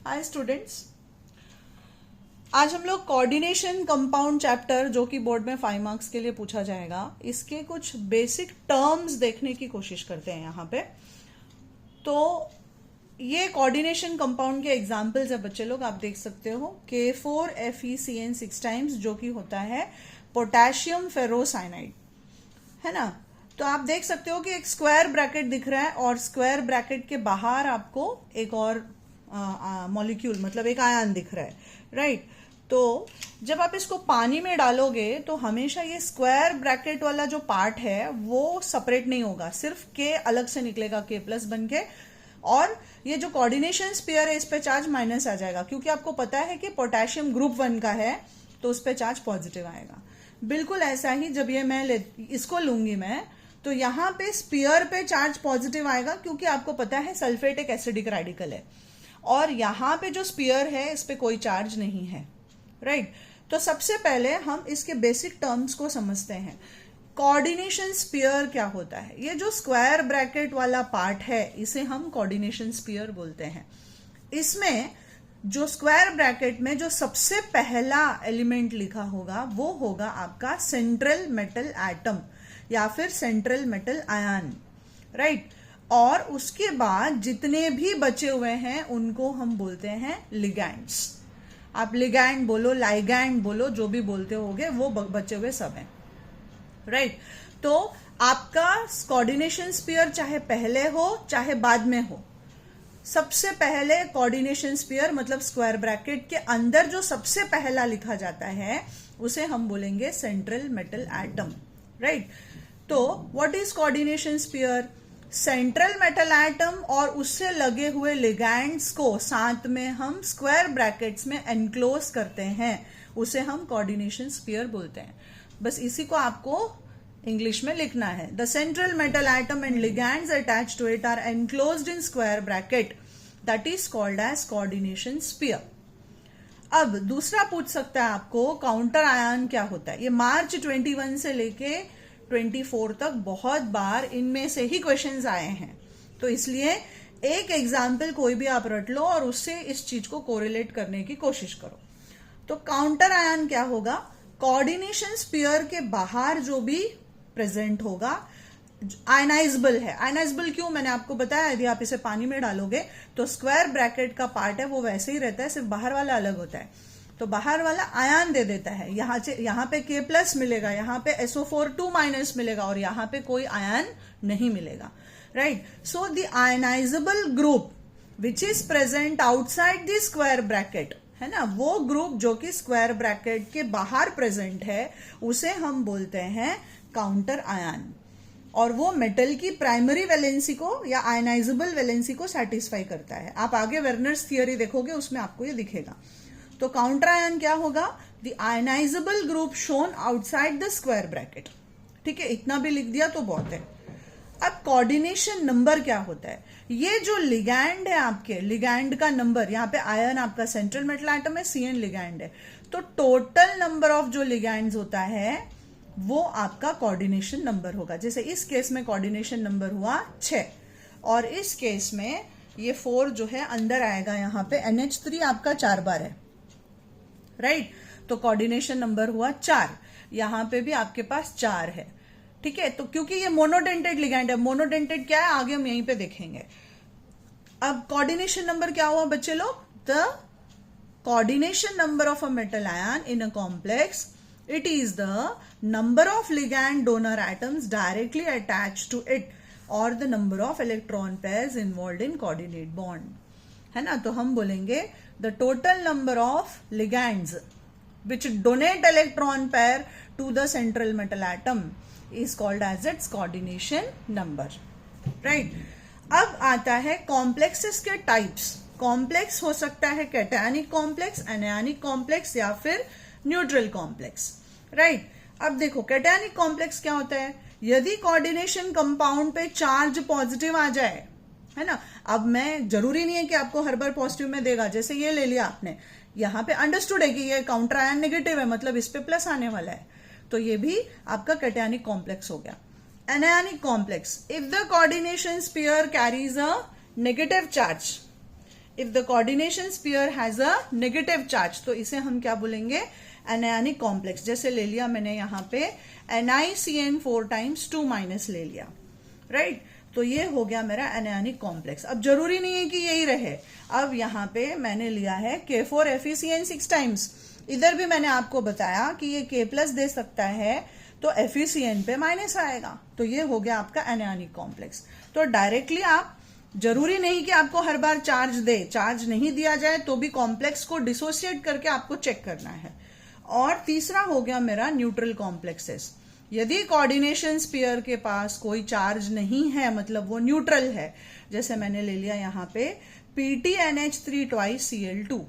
Hi students, आज हम लोग कोऑर्डिनेशन कंपाउंड चैप्टर जो कि बोर्ड में 5 मार्क्स के लिए पूछा जाएगा, इसके कुछ बेसिक टर्म्स देखने की कोशिश करते हैं यहाँ पे। तो ये कोऑर्डिनेशन कंपाउंड के एग्जाम्पल्स है बच्चे लोग, आप देख सकते हो K4FeCN 6 टाइम्स, जो कि होता है पोटेशियम फेरोसाइनाइड, है ना। तो आप देख सकते हो कि एक स्क्वायर ब्रैकेट दिख रहा है और स्क्वायर ब्रैकेट के बाहर आपको एक और मॉलिक्यूल मतलब एक आयन दिख रहा है, राइट। तो जब आप इसको पानी में डालोगे तो हमेशा ये स्क्वायर ब्रैकेट वाला जो पार्ट है वो सेपरेट नहीं होगा, सिर्फ K अलग से निकलेगा K+ बन के, और ये जो कोऑर्डिनेशन स्फीयर है इस पे चार्ज माइनस आ जाएगा, क्योंकि आपको पता है कि पोटेशियम ग्रुप 1 का है तो उस पे चार्ज पॉजिटिव आएगा। बिल्कुल ऐसा ही जब ये मैं इसको लूंगी मैं, तो यहाँ पे स्फीयर पे चार्ज पॉजिटिव आएगा, क्योंकि आपको पता है सल्फेट एक एसिडिक रेडिकल है, और यहाँ पे जो स्फीयर है इस पे कोई चार्ज नहीं है, राइट। तो सबसे पहले हम इसके बेसिक टर्म्स को समझते हैं। कोऑर्डिनेशन स्फीयर क्या होता है? ये जो स्क्वायर ब्रैकेट वाला पार्ट है इसे हम कोऑर्डिनेशन स्फीयर बोलते हैं। इसमें जो स्क्वायर ब्रैकेट में जो सबसे पहला एलिमेंट लिखा होगा वो होगा आपका सेंट्रल मेटल एटम या फिर सेंट्रल मेटल आयन, राइट। और उसके बाद जितने भी बचे हुए हैं उनको हम बोलते हैं लिगैंड्स। आप लिगैंड बोलो, लाइगैंड बोलो, जो भी बोलते होगे, वो बचे हुए सब हैं, राइट। तो आपका कोऑर्डिनेशन स्फीयर चाहे पहले हो चाहे बाद में हो, सबसे पहले कोऑर्डिनेशन स्फीयर मतलब स्क्वायर ब्रैकेट के अंदर जो सबसे पहला लिखा जाता है उसे हम बोलेंगे सेंट्रल मेटल एटम, राइट। तो what is coordination sphere? Central metal atom और उससे लगे हुए लिगैंड्स को साथ में हम स्क्वायर ब्रैकेट्स में एनक्लोज करते हैं, उसे हम कोऑर्डिनेशन स्फीयर बोलते हैं। बस इसी को आपको इंग्लिश में लिखना है। The central metal atom and ligands attached to it are enclosed in square bracket, that is called as coordination sphere. अब दूसरा पूछ सकता है आपको काउंटर आयन क्या होता है? ये मार्च 21 से लेके 24 तक बहुत बार इनमें से ही क्वेश्चंस आए हैं, तो इसलिए एक एग्जाम्पल कोई भी आप रट लो और उससे इस चीज को कोरिलेट करने की कोशिश करो। तो काउंटर आयन क्या होगा? कोऑर्डिनेशन स्फीयर के बाहर जो भी प्रेजेंट होगा, आयनाइजेबल है। आयनाइजेबल क्यों? मैंने आपको बताया, यदि आप इसे पानी में डालोगे तो स्क्वायर ब्रैकेट का पार्ट है वो वैसे ही रहता है, सिर्फ बाहर वाला अलग होता है। तो बाहर वाला आयन दे देता है, यहाँ पे K+ मिलेगा, यहाँ पे SO4 2- मिलेगा, और यहाँ पे कोई आयन नहीं मिलेगा, right. So the ionizable group which is present outside the square bracket, है ना, वो ग्रुप जो कि स्क्वायर ब्रैकेट के बाहर प्रेजेंट है उसे हम बोलते हैं काउंटर आयन, और वो मेटल की प्राइमरी वैलेंसी को या आयनाइजेबल वैलेंसी को सेटिस्फाई करता है। आप आगे वेर्नर्स थियरी देखोगे उसमें आपको ये दिखेगा। तो काउंटर आयन क्या होगा? The ionizable group shown outside the square bracket, ठीक है। इतना भी लिख दिया तो बहुत है। अब कोऑर्डिनेशन नंबर क्या होता है? ये जो लिगैंड है आपके, लिगैंड का नंबर, यहाँ पे आयन आपका सेंट्रल मेटल एटम है, CN लिगैंड है, तो टोटल नंबर ऑफ जो लिगैंड्स होता है वो आपका कोऑर्डिनेशन नंबर होगा। जैसे इस केस में कोऑर्डिनेशन नंबर हुआ 6, और इस केस में ये 4 जो है अंदर आएगा, यहाँ पे NH3 आपका 4 बार है, राइट। तो कोऑर्डिनेशन नंबर हुआ 4, यहां पे भी आपके पास 4 है, ठीक है। तो क्योंकि ये मोनोडेंटेड लिगैंड है, मोनोडेंटेड क्या है आगे हम यहीं पे देखेंगे। अब कोऑर्डिनेशन नंबर क्या हुआ बच्चे लोग? The coordination number of a metal ion in a complex, it is the number of ligand donor atoms directly attached to it और the number of electron pairs involved in coordinate bond, है ना। तो हम बोलेंगे the total number of ligands which donate electron pair to the central metal atom is called as its coordination number, right। अब आता है complexes के types. Complex हो सकता है कैटायनिक कॉम्प्लेक्स, एनायनिक कॉम्प्लेक्स या फिर न्यूट्रल कॉम्प्लेक्स, राइट। अब देखो कैटायनिक कॉम्प्लेक्स क्या होता है? यदि कोऑर्डिनेशन कंपाउंड पे चार्ज पॉजिटिव आ जाए, है ना। अब मैं जरूरी नहीं है कि आपको हर बार पॉजिटिव में देगा, जैसे ये ले लिया आपने, यहाँ पे अंडरस्टूड है कि ये काउंटर आयन नेगेटिव है, मतलब इस पे प्लस आने वाला है, तो ये भी आपका कैटायनिक कॉम्प्लेक्स हो गया। Anionic complex, if the coordination sphere carries a negative charge, if the coordination sphere has a negative charge, तो इसे हम क्या बोलेंगे, एनायनिक कॉम्प्लेक्स। जैसे ले लिया मैंने यहाँ पे NiCN4 टाइम्स 2- ले लिया, राइट। तो ये हो गया मेरा एनायनिक कॉम्प्लेक्स। अब जरूरी नहीं है कि यही रहे, अब यहाँ पे मैंने लिया है K4FeCN6 टाइम्स। इधर भी मैंने आपको बताया कि ये K+ दे सकता है तो FeCN पे माइनस आएगा, तो ये हो गया आपका एनायनिक कॉम्प्लेक्स। तो डायरेक्टली आप, जरूरी नहीं कि आपको हर बार चार्ज दे, चार्ज नहीं दिया जाए तो भी कॉम्प्लेक्स को डिसोसिएट करके आपको चेक करना है। और तीसरा हो गया मेरा न्यूट्रल कॉम्प्लेक्सेस। यदि कोऑर्डिनेशन स्फीयर के पास कोई चार्ज नहीं है, मतलब वो न्यूट्रल है, जैसे मैंने ले लिया यहाँ पे PtNH3 twice Cl2,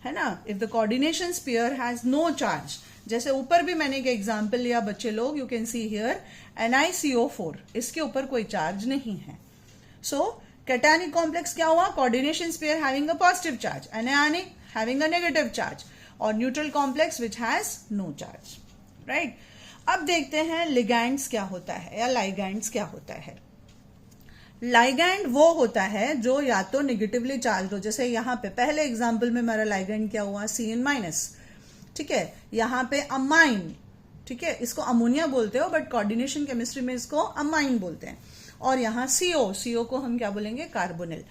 है ना। If the coordination sphere has no charge, जैसे ऊपर भी मैंने एक एग्जांपल लिया बच्चे लोग, you can see here NiCO4, इसके ऊपर कोई चार्ज नहीं है। सो कैटायनिक कॉम्प्लेक्स क्या हुआ, coordination sphere having a positive charge, anionic having a negative charge, और neutral complex which has no charge, right. अब देखते हैं लिगैंड्स क्या होता है या लाइगैंड्स क्या होता है। लाइगैंड वो होता है जो या तो नेगेटिवली चार्ज हो, जैसे यहाँ पे पहले एग्जांपल में मेरा लाइगैंड क्या हुआ, Cn-, ठीक है। यहाँ पे अमाइन, ठीक है, इसको अमोनिया बोलते हो बट कोऑर्डिनेशन केमिस्ट्री में इसको अमाइन बोलते हैं। और यहाँ CO को हम क्या बोलेंगे, कार्बोनिल।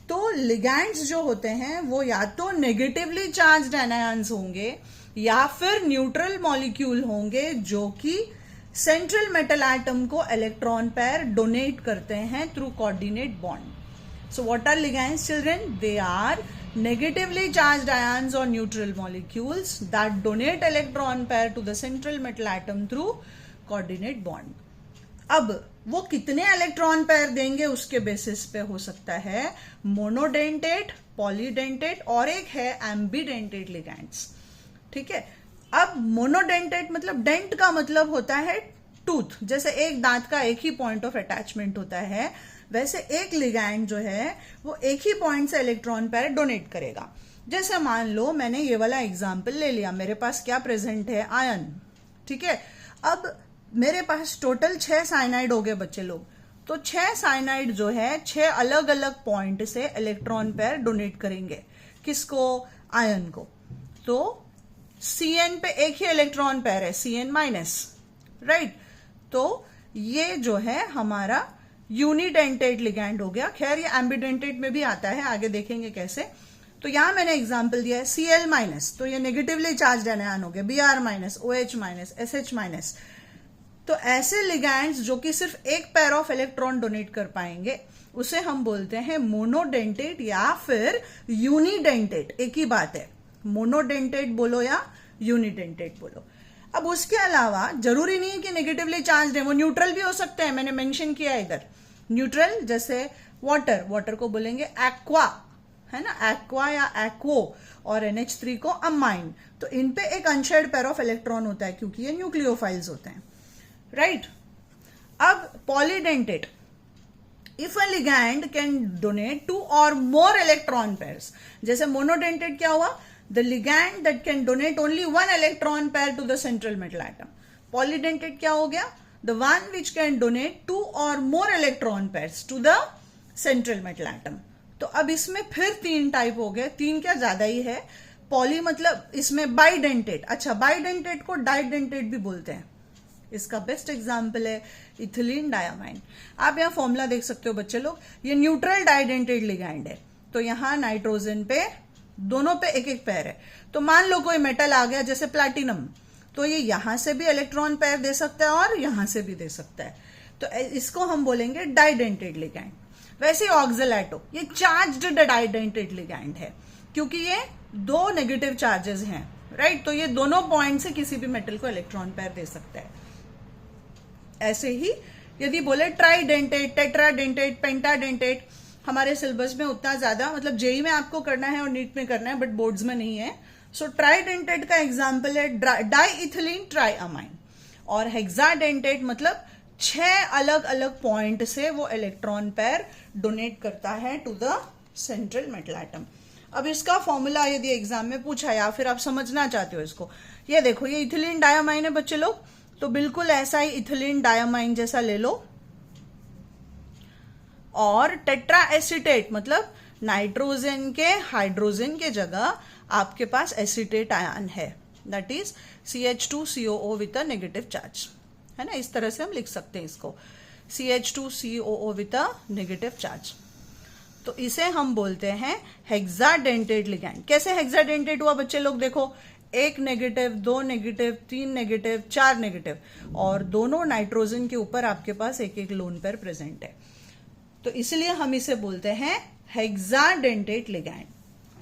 तो लिगैंड्स जो होते हैं वो या तो नेगेटिवली चार्ज्ड एनायंस होंगे या फिर न्यूट्रल मॉलिक्यूल होंगे जो कि सेंट्रल मेटल एटम को इलेक्ट्रॉन पेयर डोनेट करते हैं through coordinate bond. So what are ligands children, they are negatively charged ions or neutral molecules that donate electron pair to the central metal atom through coordinate bond. अब वो कितने electron pair देंगे उसके basis पे हो सकता है monodentate, polydentate और एक है एम्बीडेंटेट लिगैंड्स, ठीक है। अब मोनोडेंटेट मतलब डेंट का मतलब होता है टूथ, जैसे एक दांत का एक ही पॉइंट ऑफ अटैचमेंट होता है, वैसे एक लिगैंड जो है वो एक ही पॉइंट से इलेक्ट्रॉन पेयर डोनेट करेगा। जैसे मान लो मैंने ये वाला एग्जांपल ले लिया, मेरे पास क्या प्रेजेंट है, आयन, ठीक है। अब मेरे पास टोटल 6 साइनाइड हो गए बच्चे लोग, तो 6 साइनाइड जो है 6 अलग अलग पॉइंट से इलेक्ट्रॉन पेयर डोनेट करेंगे, किसको, आयन को। तो Cn पे एक ही इलेक्ट्रॉन पेयर है, Cn-, राइट। तो ये जो है हमारा यूनिडेंटेट लिगैंड हो गया। खैर ये एम्बिडेंटेट में भी आता है, आगे देखेंगे कैसे। तो यहां मैंने एग्जांपल दिया है Cl-, तो ये नेगेटिवली चार्ज्ड एनायन हो गया, Br-, OH-, SH-। तो ऐसे लिगैंड्स जो कि सिर्फ एक पेयर ऑफ इलेक्ट्रॉन डोनेट कर पाएंगे उसे हम बोलते हैं मोनोडेंटेट या फिर यूनिडेंटेट, एक ही बात है, मोनोडेंटेट बोलो या यूनिडेंटेट बोलो। अब उसके अलावा जरूरी नहीं है कि नेगेटिवली चार्ज है, वो न्यूट्रल भी हो सकते हैं, मैंने मेंशन किया इधर न्यूट्रल, जैसे वाटर, वाटर को बोलेंगे एक्वा, है ना, एक्वा या एक्वो, और NH3 को अमाइन। तो इन पे एक अनशेयर्ड पेयर ऑफ इलेक्ट्रॉन होता है क्योंकि ये न्यूक्लियोफाइल्स होते हैं, राइट। अब polydentate, if a ligand can donate 2 or more electron pairs, जैसे मोनोडेंटेट क्या हुआ, the ligand that can donate only 1 electron pair to the central metal atom. Polydentate क्या हो गया, the one which can donate 2 or more electron pairs to the central metal atom. तो अब इसमें फिर 3 टाइप हो गए, 3 क्या ज्यादा ही है। पॉली मतलब इसमें बाइडेंटेट, अच्छा बाइडेंटेट को डाइडेंटेट भी बोलते हैं, इसका बेस्ट एग्जाम्पल है इथिलीन डायमाइन। आप यहाँ फॉर्मूला देख सकते हो बच्चे लोग, ये न्यूट्रल डाइडेंटेट लिगैंड है, तो यहाँ नाइट्रोजन पे दोनों पे एक एक पेयर है। तो मान लो कोई मेटल आ गया जैसे प्लैटिनम, तो ये यहां से भी इलेक्ट्रॉन पेयर दे सकता है और यहां से भी दे सकता है, तो इसको हम बोलेंगे डाइडेंटेट लिगैंड। वैसे ऑक्सलेटो ये चार्ज्ड डाइडेंटेट लिगैंड है क्योंकि ये 2 नेगेटिव चार्जेस हैं, राइट। तो ये दोनों पॉइंट से किसी भी मेटल को इलेक्ट्रॉन पेयर दे सकता है। ऐसे ही यदि बोले ट्राइडेंटेट, टेट्राडेंटेट, पेंटाडेंटेट, हमारे सिलेबस में उतना ज्यादा, मतलब जेई में आपको करना है और नीट में करना है बट बोर्ड्स में नहीं है। सो ट्राइडेंटेट का एग्जांपल है डाइइथिलीन ट्राइअमाइन, और हेक्साडेंटेट मतलब 6 अलग अलग पॉइंट से वो इलेक्ट्रॉन पेयर डोनेट करता है to the central metal atom. अब इसका फॉर्मूला यदि एग्जाम में पूछा या फिर आप समझना चाहते हो इसको, ये देखो ये इथिलीन डायमाइन है बच्चे लोग, तो बिल्कुल ऐसा ही इथिलीन डायमाइन जैसा ले लो और टेट्रा एसीटेट मतलब नाइट्रोजन के हाइड्रोजन के जगह आपके पास एसीटेट आयन है, that is CH2COO with a negative charge, है ना। इस तरह से हम लिख सकते हैं इसको, CH2COO with a negative charge. तो इसे हम बोलते हैं हेक्साडेंटेट लिगैंड। कैसे हेक्साडेंटेट हुआ बच्चे लोग, देखो, 1 नेगेटिव, 2 नेगेटिव, 3 नेगेटिव, 4 नेगेटिव, और दोनों नाइट्रोजन के ऊपर आपके पास एक एक लोन पेयर प्रेजेंट है, तो इसलिए हम इसे बोलते हैं हेक्साडेंटेट लिगैंड,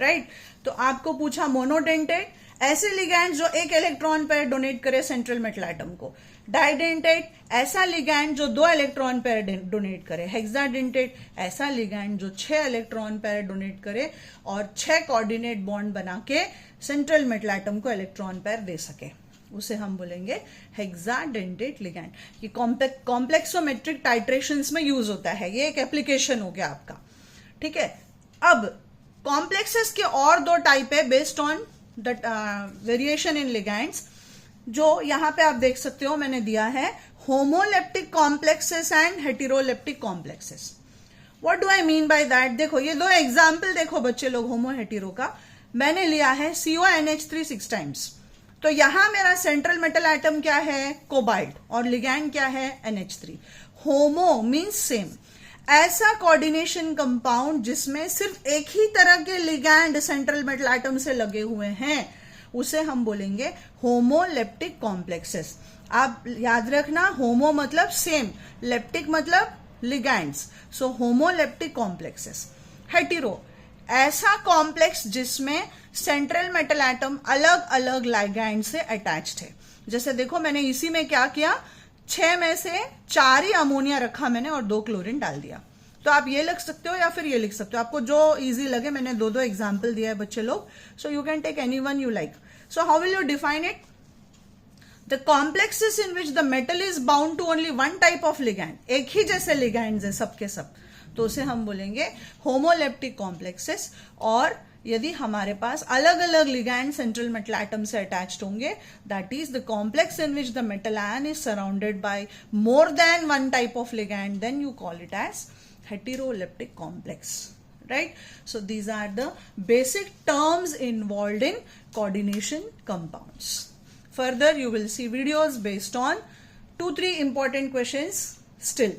राइट। तो आपको पूछा मोनोडेंटेट, ऐसे लिगैंड जो एक इलेक्ट्रॉन पेयर डोनेट करे सेंट्रल मेटल एटम को। डाइडेंटेट, ऐसा लिगैंड जो 2 इलेक्ट्रॉन पेयर डोनेट करे। हेक्साडेंटेट, ऐसा लिगैंड जो 6 इलेक्ट्रॉन पेयर डोनेट करे और 6 कोऑर्डिनेट बॉन्ड बना के सेंट्रल मेटल एटम को इलेक्ट्रॉन पेयर दे सके, उसे हम बोलेंगे हेक्साडेंटेट लिगैंड। ये कॉम्प्लेक्सोमेट्रिक टाइट्रेशंस में यूज होता है, ये एक एप्लीकेशन हो गया आपका, ठीक है। अब कॉम्प्लेक्सेस के और 2 टाइप है based on the variation in ligands, जो यहां पे आप देख सकते हो मैंने दिया है, homoleptic complexes and heteroleptic complexes. What do I mean by that, देखो ये 2 एग्जाम्पल देखो बच्चे लोग होमो हेटेरो का। मैंने लिया है CONH3 6 टाइम्स, तो यहां मेरा सेंट्रल मेटल एटम क्या है, कोबाल्ट, और लिगैंड क्या है, NH3। होमो मीन्स सेम, ऐसा कोऑर्डिनेशन कंपाउंड जिसमें सिर्फ एक ही तरह के लिगैंड सेंट्रल मेटल एटम से लगे हुए हैं, उसे हम बोलेंगे होमोलेप्टिक कॉम्प्लेक्सेस। आप याद रखना, होमो मतलब सेम, लेप्टिक मतलब लिगैंड्स, सो होमोलेप्टिक कॉम्प्लेक्सेस। हेटेरो, ऐसा कॉम्प्लेक्स जिसमें सेंट्रल मेटल एटम अलग अलग लिगैंड से अटैच्ड है। जैसे देखो मैंने इसी में क्या किया, 6 में से 4 ही अमोनिया रखा मैंने और 2 क्लोरीन डाल दिया। तो आप ये लिख सकते हो या फिर ये लिख सकते हो, आपको जो इजी लगे। मैंने 2 एग्जाम्पल दिया है बच्चे लोग, so you can take any one you like. So how will you define it, the complexes in which the metal is bound to only one type of ligand, एक ही जैसे लिगैंड्स है सबके सब, तो उसे हम बोलेंगे होमोलेप्टिक कॉम्प्लेक्सेस। और यदि हमारे पास अलग अलग लिगैंड सेंट्रल मेटल एटम से अटैच्ड होंगे, that is the complex in which the metal ion is surrounded by more than one type of ligand, then you call it as heteroleptic complex, right? So these are the basic terms involved in coordination compounds. Further you will see videos based on 2-3 important questions still.